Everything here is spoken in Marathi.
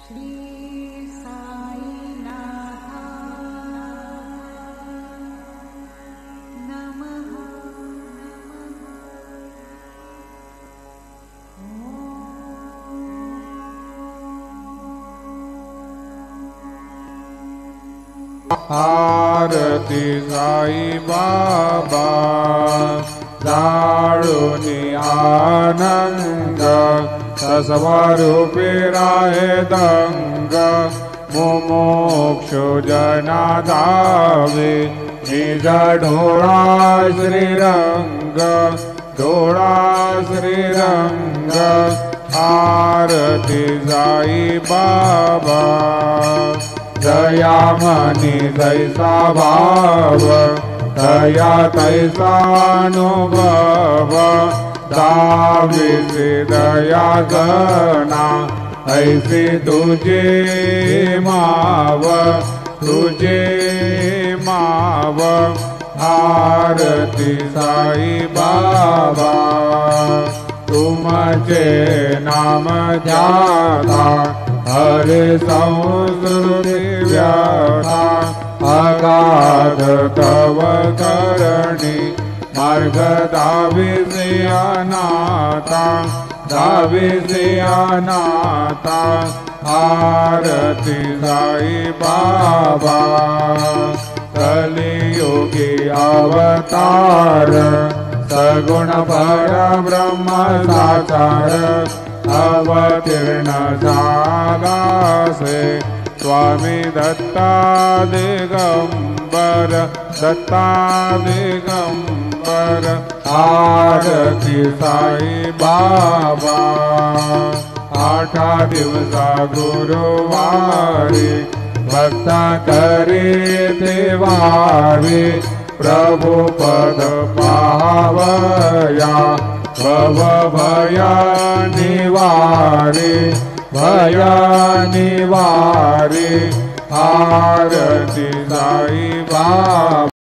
श्री साईनाथाय नमः। आरती साई बाबा जाळूनी आनंद तस्वरूपी राहे दंग मुमुक्षु जना धावे निज ढोळा श्रीरंग ढोळा श्रीरंग आरती साई बाबा दया मनी तैसा भाव दया तैसा अनुभव दाविसी दया गणा ऐसी तुझे माव आरती साई बाबा तुमचे नाम ध्याता हरे संस्कृति व्याथा अगाध तव करणी मार्ग दाविसी अनाथा आरती साई बाबा कलियुगी अवतार सगुण परब्रह्म साकार अवतीर्ण झालासे स्वामी दत्ता दिगंबर आरती साई बाबा आठा दिवसा गुरुवारी भक्ता करे देवारी प्रभु पद पावया भव भया निवारी आरती साई बाबा।